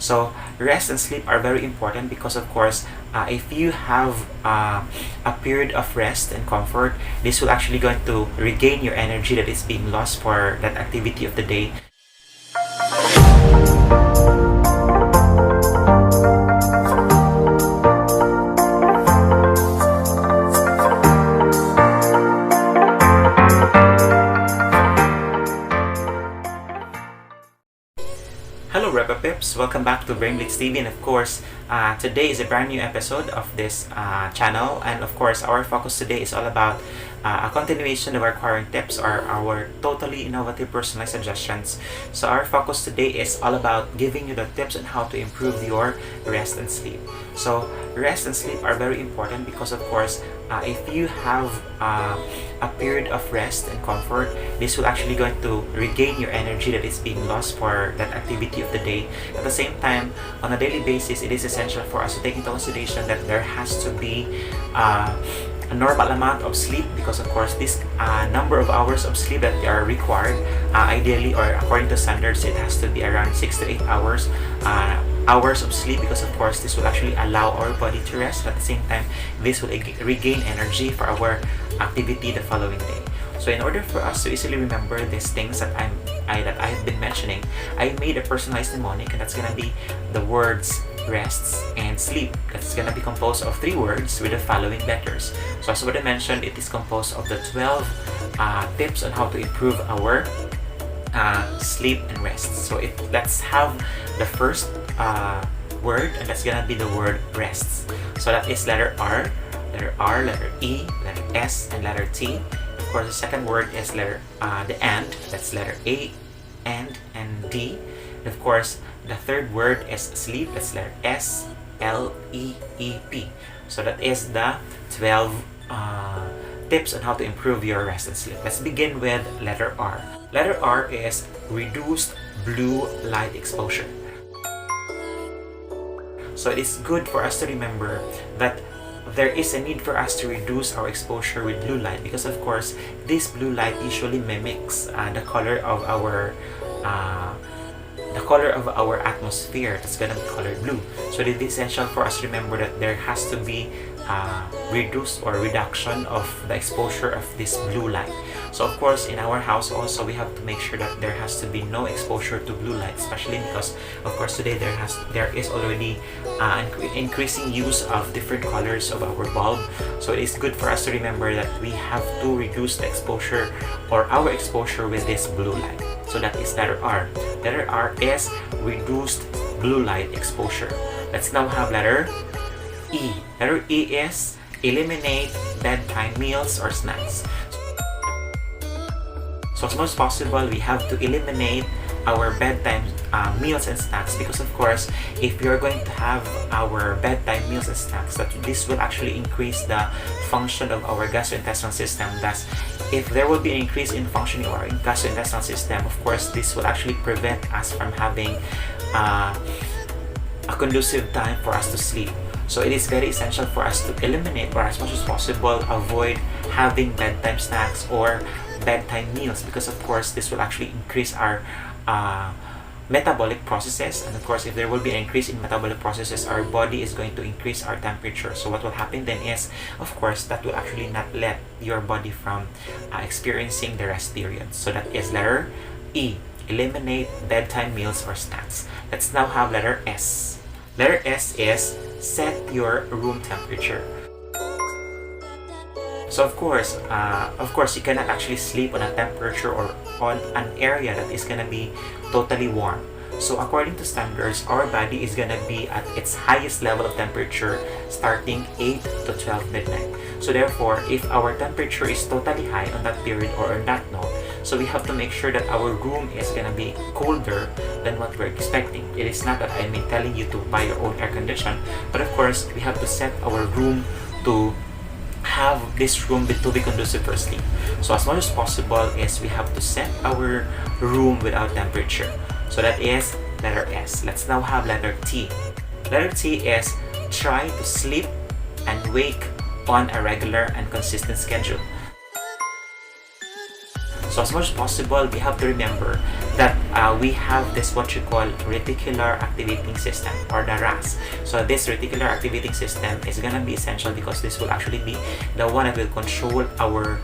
So rest and sleep are very important because of course if you have a period of rest and comfort, this will actually going to regain your energy that is being lost for that activity of the day. Hello Pips, welcome back to Brainblitz TV, and of course today is a brand new episode of this channel, and of course our focus today is all about a continuation of our Quaran-Tips, or our totally innovative personalized suggestions. So our focus today is all about giving you the tips on how to improve your rest and sleep. So rest and sleep are very important because of course if you have a period of rest and comfort, this will actually going to regain your energy that is being lost for that activity of the day. At the same time, on a daily basis, it is essential for us to take into consideration that there has to be a normal amount of sleep, because of course this number of hours of sleep that are required, ideally or according to standards, it has to be around 6 to 8 hours of sleep, because of course this will actually allow our body to rest. At the same time, this will regain energy for our activity the following day. So in order for us to easily remember these things that I have been mentioning, I made a personalized mnemonic, and that's gonna be the words rests and sleep. That's gonna be composed of 3 words with the following letters. So as what I mentioned, it is composed of the 12 tips on how to improve our sleep and rest. So let's have the first word, and that's gonna be the word rests. So that is letter R, letter E, letter S, and letter T. Of course, the second word is the and. That's letter A, and D. And of course, the third word is sleep. That's letter S, L, E, P. So that is the 12 tips on how to improve your rest and sleep. Let's begin with letter R. Letter R is reduced blue light exposure. So it is good for us to remember that there is a need for us to reduce our exposure with blue light, because of course this blue light usually mimics the color of our atmosphere. That's gonna be colored blue. So it is essential for us to remember that there has to be reduction of the exposure of this blue light. So of course in our house also we have to make sure that there has to be no exposure to blue light, especially because of course today there is already increasing use of different colors of our bulb. So it is good for us to remember that we have to reduce the exposure or our exposure with this blue light. So that is letter R. Letter R is reduced blue light exposure. Let's now have letter E. Letter E is eliminate bedtime meals or snacks. So as much as possible, we have to eliminate our bedtime meals and snacks, because of course if you're going to have our bedtime meals and snacks, this will actually increase the function of our gastrointestinal system. Thus, if there will be an increase in functioning of our gastrointestinal system, of course this will actually prevent us from having a conducive time for us to sleep. So it is very essential for us to eliminate, or as much as possible avoid having bedtime snacks or bedtime meals, because of course this will actually increase our metabolic processes, and of course if there will be an increase in metabolic processes, our body is going to increase our temperature. So what will happen then is, of course, that will actually not let your body from experiencing the rest period. So that is letter E, eliminate bedtime meals or snacks. Let's now have letter S. Letter S is set your room temperature. So of course you cannot actually sleep on a temperature or on an area that is gonna be totally warm. So according to standards, our body is gonna be at its highest level of temperature starting 8 to 12 midnight. So therefore, if our temperature is totally high on that period or on that note, so we have to make sure that our room is gonna be colder than what we're expecting. It is not that I'm telling you to buy your own air condition, but of course we have to set our room to have this room to be conducive for sleep. So as much as possible is we have to set our room without temperature. So that is letter S. Let's now have letter T. Letter T is try to sleep and wake on a regular and consistent schedule. So So as much as possible, we have to remember that we have this what you call reticular activating system, or the RAS. So this reticular activating system is gonna be essential because this will actually be the one that will control our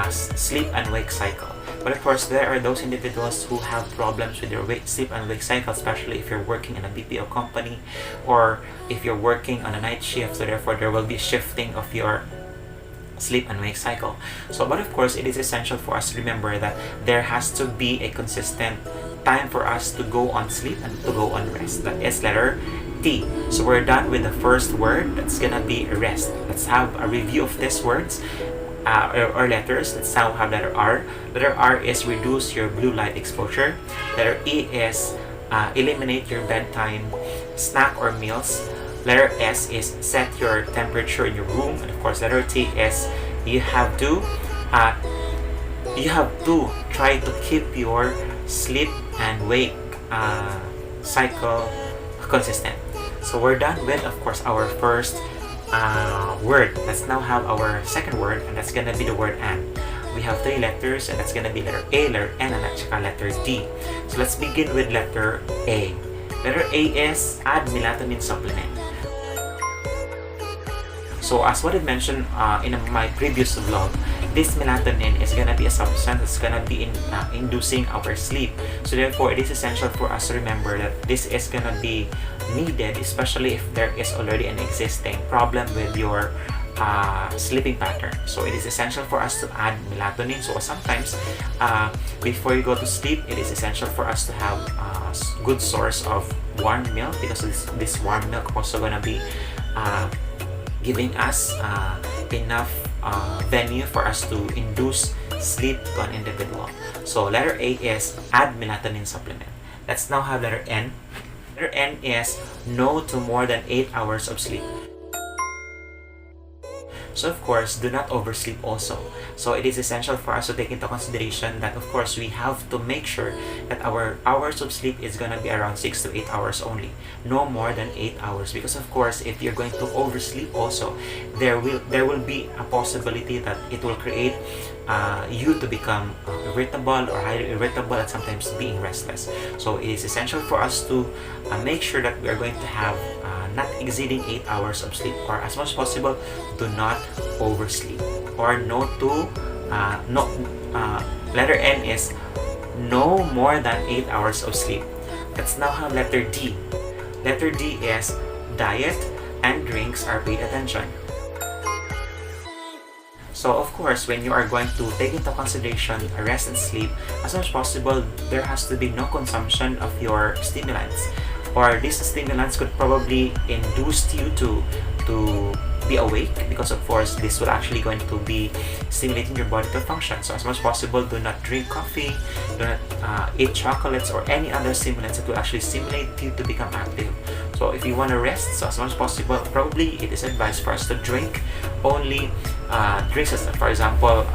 sleep and wake cycle. But of course, there are those individuals who have problems with their sleep and wake cycle, especially if you're working in a BPO company or if you're working on a night shift. So therefore, there will be shifting of your sleep and wake cycle. So, but of course, it is essential for us to remember that there has to be a consistent time for us to go on sleep and to go on rest. That is letter T. So we're done with the first word. That's gonna be rest. Let's have a review of these words. Or letters. Let's now have letter R. Letter R is reduce your blue light exposure. Letter E is eliminate your bedtime snack or meals. Letter S is set your temperature in your room. And of course, letter T is you have to try to keep your sleep and wake cycle consistent. So we're done with, of course, our first word. Let's now have our second word, and that's gonna be the word and. We have 3 letters, and that's gonna be letter A, letter N, and letter D. So let's begin with letter A. Letter A is add melatonin supplement. So as what I mentioned in my previous vlog, this melatonin is gonna be a substance that's gonna be inducing our sleep. So therefore, it is essential for us to remember that this is gonna be needed, especially if there is already an existing problem with your sleeping pattern. So it is essential for us to add melatonin. So sometimes before you go to sleep, it is essential for us to have a good source of warm milk, because this warm milk also gonna be giving us enough venue for us to induce sleep to an individual. So letter A is add melatonin supplement. Let's now have letter N. Letter N is no to more than 8 hours of sleep. So of course, do not oversleep also. So it is essential for us to take into consideration that of course we have to make sure that our hours of sleep is gonna be around 6 to 8 hours only, no more than 8 hours. Because of course, if you're going to oversleep also, there will be a possibility that it will create you to become irritable or highly irritable, and sometimes being restless. So it is essential for us to make sure that we are going to have not exceeding 8 hours of sleep, or as much as possible, do not oversleep. Or letter N is no more than 8 hours of sleep. Let's now have letter D. Letter D is diet and drinks are paid attention. So of course, when you are going to take into consideration rest and sleep, as much as possible, there has to be no consumption of your stimulants. Or these stimulants could probably induce you to be awake, because of course this will actually going to be stimulating your body to function. So as much as possible, do not drink coffee, do not eat chocolates or any other stimulants that will actually stimulate you to become active. So if you want to rest, so as much as possible, probably it is advised for us to drink only drinks, for example,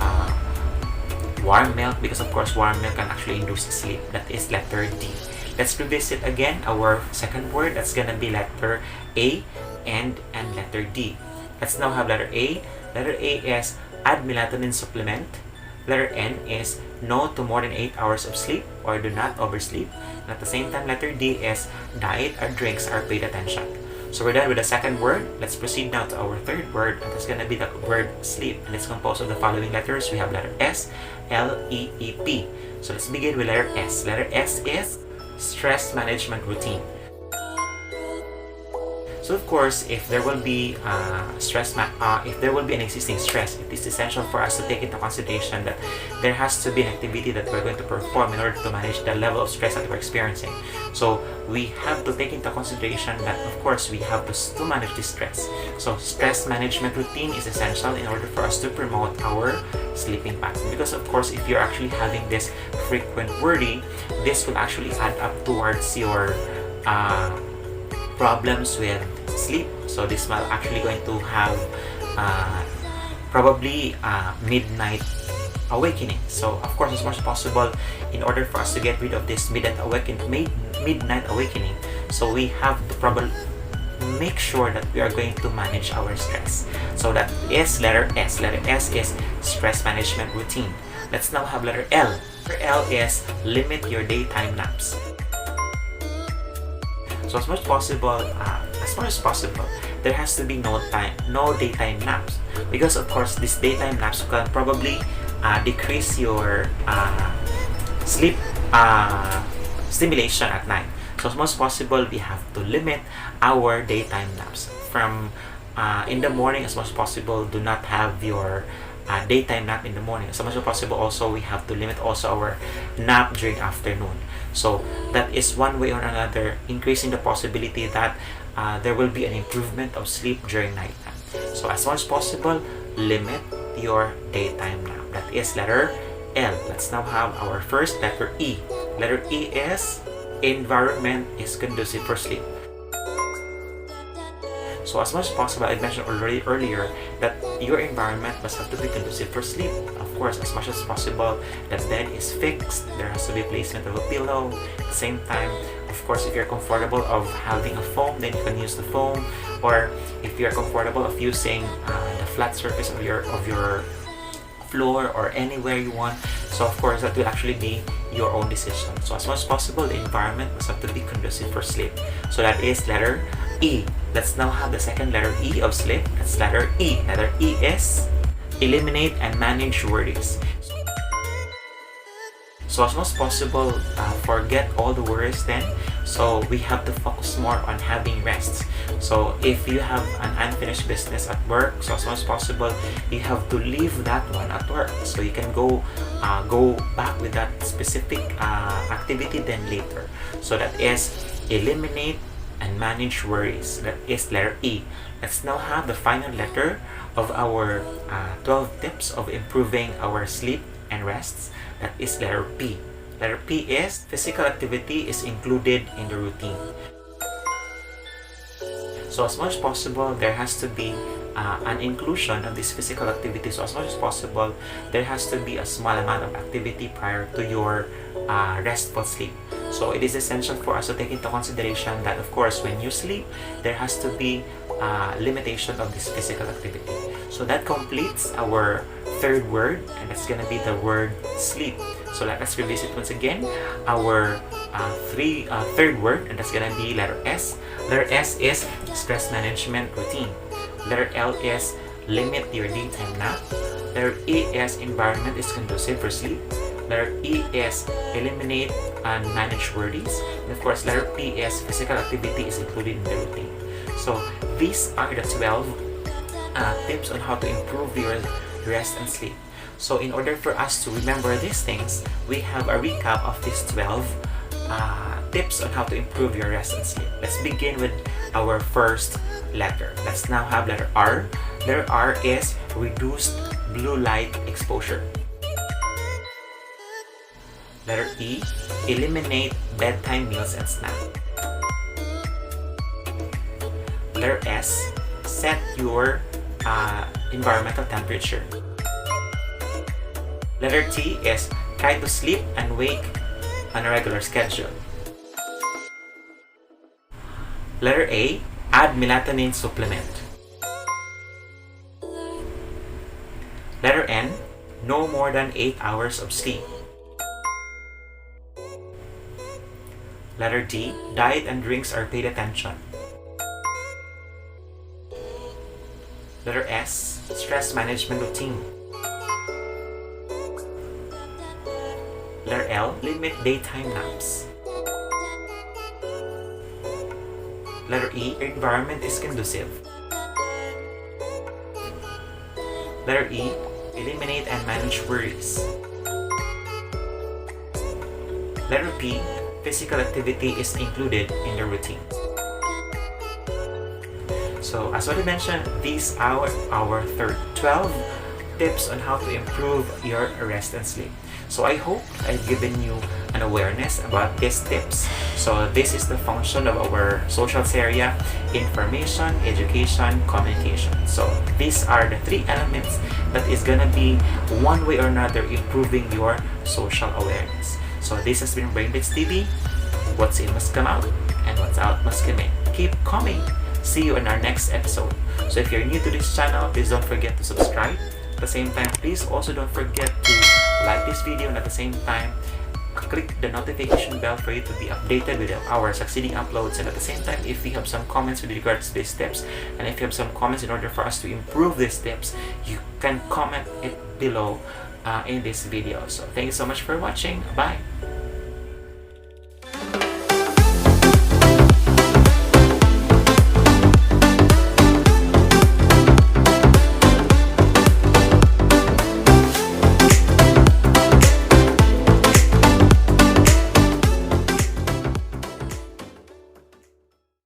warm milk, because of course warm milk can actually induce sleep. That is letter D. Let's revisit again our second word. That's gonna be letter A and letter D. Let's now have letter A. Letter A is add melatonin supplement. Letter N is no to more than 8 hours of sleep, or do not oversleep. And at the same time, letter D is diet or drinks are paid attention. So we're done with the second word. Let's proceed now to our third word, and that's gonna be the word sleep. And it's composed of the following letters. We have letter S, L, E, E, P. So let's begin with letter S. Letter S is stress management routine. So of course, if there will be if there will be an existing stress, it is essential for us to take into consideration that there has to be an activity that we're going to perform in order to manage the level of stress that we're experiencing. So we have to take into consideration that of course we have to manage this stress. So stress management routine is essential in order for us to promote our sleeping pattern. Because of course, if you're actually having this frequent worry, this will actually add up towards your problems with sleep. So this will actually going to have probably midnight awakening. So of course, as much as possible, in order for us to get rid of this midnight awakening, so we have to probably make sure that we are going to manage our stress. So that is letter S. Letter S is stress management routine. Let's now have letter L. Letter L is limit your daytime naps. So as much as possible, there has to be no daytime naps, because of course these daytime naps can probably decrease your sleep stimulation at night. So as much as possible, we have to limit our daytime naps. From in the morning, as much as possible, do not have your daytime nap in the morning. As much as possible, also we have to limit also our nap during afternoon. So that is one way or another increasing the possibility that there will be an improvement of sleep during nighttime. So as much as possible, limit your daytime nap. That is letter L. Let's now have our first letter E. Letter E is environment is conducive for sleep. So as much as possible, I mentioned already earlier that your environment must have to be conducive for sleep. Of course, as much as possible, the bed is fixed. There has to be placement of a pillow. At the same time, of course, if you're comfortable of having a foam, then you can use the foam. Or if you're comfortable of using the flat surface of your floor or anywhere you want. So of course, that will actually be your own decision. So as much as possible, the environment must have to be conducive for sleep. So that is letter E. Let's now have the second letter E of sleep. That's letter E. Letter E is eliminate and manage worries. So as much as possible, forget all the worries then. So we have to focus more on having rest. So if you have an unfinished business at work, so as much as possible, you have to leave that one at work. So you can go back with that specific activity then later. So that is eliminate and manage worries. That is letter E. Let's now have the final letter of our 12 tips of improving our sleep and rests. That is letter P. Letter P is physical activity is included in the routine. So as much as possible, there has to be an inclusion of this physical activity. So as much as possible, there has to be a small amount of activity prior to your restful sleep. So it is essential for us to take into consideration that, of course, when you sleep, there has to be limitation of this physical activity. So that completes our third word, and that's gonna be the word sleep. So let us revisit once again our third word, and that's gonna be letter S. Letter S is stress management routine. Letter L is limit your daytime nap. Letter E is environment is conducive for sleep. Letter E is eliminate and manage worries. And of course, letter P is physical activity is included in the routine. So these are the 12 tips on how to improve your rest and sleep. So in order for us to remember these things, we have a recap of these 12 tips on how to improve your rest and sleep. Let's begin with our first letter. Let's now have letter R. Letter R is reduced blue light exposure. Letter E, eliminate bedtime meals and snacks. Letter S, set your environmental temperature. Letter T is try to sleep and wake on a regular schedule. Letter A, add melatonin supplement. Letter N, no more than 8 hours of sleep. Letter D, diet and drinks are paid attention. Letter S, stress management routine. Letter L, limit daytime naps. Letter E, environment is conducive. Letter E, eliminate and manage worries. Letter P, physical activity is included in the routine. So as already mentioned, these are our 12 tips on how to improve your rest and sleep. So I hope I've given you an awareness about these tips. So this is the function of our socials area: information, education, communication. So these are the 3 elements that is gonna be one way or another improving your social awareness. So this has been Brainbits TV. What's in must come out, and what's out must come in. Keep coming. See you in our next episode. So if you're new to this channel, please don't forget to subscribe. At the same time, please also don't forget to like this video, and at the same time, click the notification bell for you to be updated with our succeeding uploads. And at the same time, if you have some comments with regards to these tips, and if you have some comments in order for us to improve these tips, you can comment it below in this video. So thank you so much for watching. Bye.